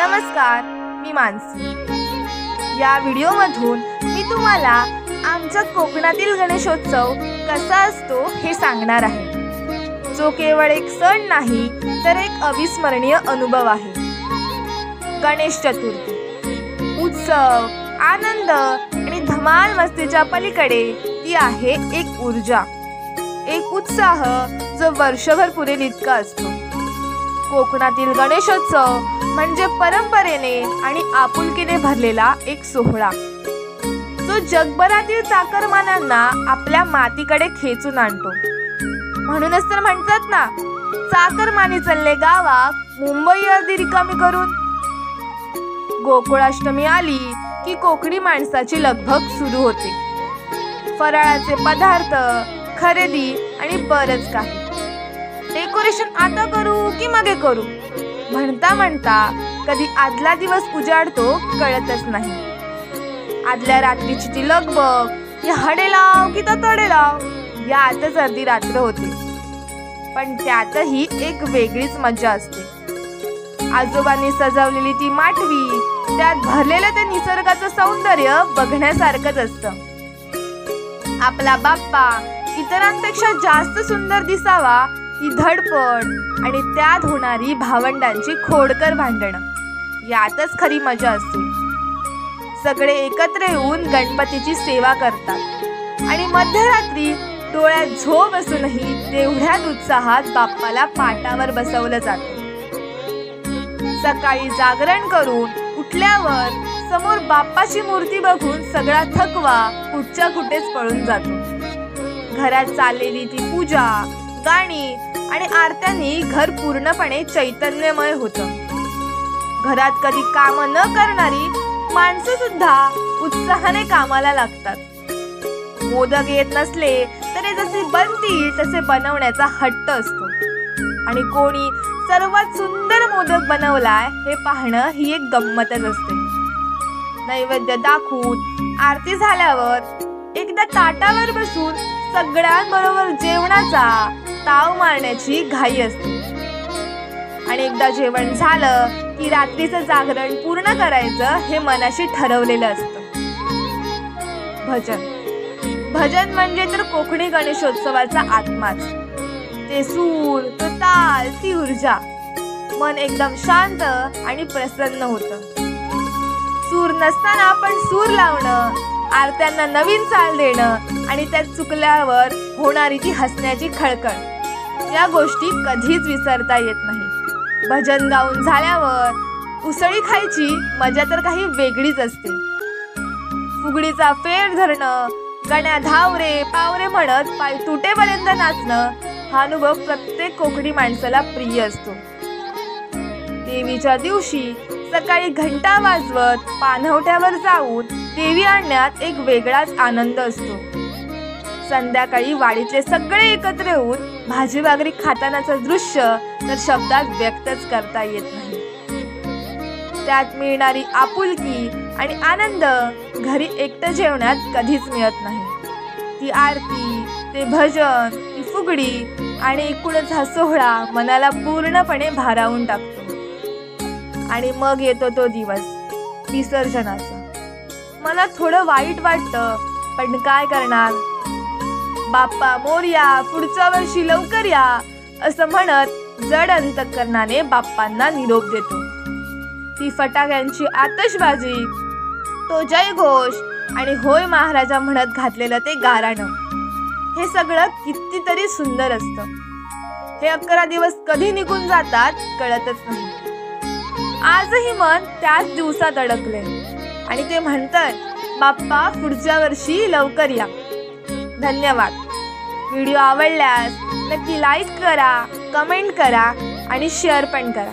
नमस्कार, मी मानसी। या व्हिडिओमधून मी तुम्हाला आमचा कोकणातील गणेशोत्सव कसा असतो हे सांगणार आहे, जो केवळ एक सण नाही तर एक अविस्मरणीय अनुभव आहे। गणेश चतुर्थी उत्सव, आनंद आणि धमाल मस्तीच्या पलीकडे ती आहे एक ऊर्जा, एक उत्साह जो वर्षभर पुरेल इतका असतो। कोकणातील गणेशोत्सव म्हणजे परंपरेने आणि आपुलकीने भरलेला एक सोहळा, जो जगभरातील चाकरमान्यांना आपल्या मातीकडे खेचून आणतो। म्हणूनच तर म्हणतात ना, चाकरमानी चालले गावात, मुंबई अर्धी रिकामी करून। गोकुळाष्टमी आली की कोकणी माणसाची लगबग सुरू होते। फराळाचे पदार्थ, खरेदी आणि बरंच काही। डेकोरेशन आता करू की मागे करू म्हणता म्हणता कधी आदला दिवस उजाडतो कळतच नाही। आदल्या रात्रीची ती लगबग, या हडे लाव की तडे लाव, यातच अर्धी रात्र होते। पण त्यातही एक वेगळीच मजा असते। आजोबांनी सजवलेली ती माठवी, त्यात भरलेलं ते निसर्गाचं सौंदर्य बघण्यासारखंच असतं। आपला बाप्पा इतरांपेक्षा जास्त सुंदर दिसावा ही धडपड आणि त्यात होणारी भावंडांची खोडकर भांडणं, यातच खरी मजा असते। सगळे एकत्र येऊन गणपतीची सेवा करतात आणि मध्यरात्री डोळ्यात झोप असूनही तेवढ्याच उत्साहात बाप्पाला पाटावर बसवलं जातं। सकाळी जागरण करून उठल्यावर समोर बाप्पाची मूर्ती बघून सगळा थकवा कुठच्या कुठेच पळून जातो। घरात चाललेली ती पूजा, गाणी आणि आरत्यांनी घर पूर्णपणे चैतन्यमय होतं। घरात कधी काम न करणारी माणसं सुद्धा उत्साहाने कामाला लागतात। मोदक येत नसले तरी जसे बनतील तसे बनवण्याचा हट्ट असतो आणि कोणी सर्वात सुंदर मोदक बनवलाय हे पाहणं ही एक गंमतच असते। नैवेद्य दाखवून आरती झाल्यावर एकदा ताटावर बसून सगळ्यांबरोबर जेवणाचा ताव मारण्याची घाई असते आणि एकदा जेवण झालं की रात्रीचं जागरण पूर्ण करायचं हे मनाशी ठरवलेलं असतं। भजन म्हणजे तर कोकणी गणेशोत्सवाचा आत्माच। ते सूर, तो ताल, ती ऊर्जा, मन एकदम शांत आणि प्रसन्न होतं। सूर नसताना आपण सूर लावणं, आरत्यांना नवीन चाल देणं आणि त्यात चुकल्यावर होणारी ती हसण्याची खळखळ, या गोष्टी कधीच विसरता येत नाही। भजन गाऊन झाल्यावर उसळी खायची मजा तर काही वेगळीच असते। फुगडीचा फेर धरणं, गण्या धाव रे पावरे म्हणत पाय तुटेपर्यंत नाचणं, हा अनुभव प्रत्येक कोकणी माणसाला प्रिय असतो। देवीच्या दिवशी सकाळी घंटा वाजवत पाणवठ्यावर जाऊन देवी आणण्यात एक वेगळाच आनंद असतो। संध्याकाळी वाडीतले सगळे एकत्र येऊन भाजी भाकरी खातानाचं दृश्य तर शब्दात व्यक्तच करता येत नाही। त्यात मिळणारी आपुलकी आणि आनंद घरी एकटं जेवणात कधीच मिळत नाही। ती आरती, ते भजन, ती फुगडी आणि एकूणच हा सोहळा मनाला पूर्णपणे भारावून टाकतो। आणि मग येतो तो दिवस विसर्जनाचा। मला थोडं वाईट वाटतं, पण काय करणार। बाप्पा मोरया, पुढच्या वर्षी लवकर या असं म्हणत जड अंतकरणाने बाप्पांना निरोप देतो। ती फटाक्यांची आतषबाजी, तो जयघोष आणि होय महाराजा म्हणत घातलेलं ते गाराणं, हे सगळं कितीतरी सुंदर असतं। हे 11 दिवस कधी निघून जातात कळतच नाही। आजही मन त्याच दिवसात अडकले आणि ते म्हणतंय, बाप्पा पुढच्या वर्षी लवकर या। धन्यवाद। व्हिडिओ आवडल्यास नक्की लाईक करा, कमेंट करा आणि शेअर पण करा।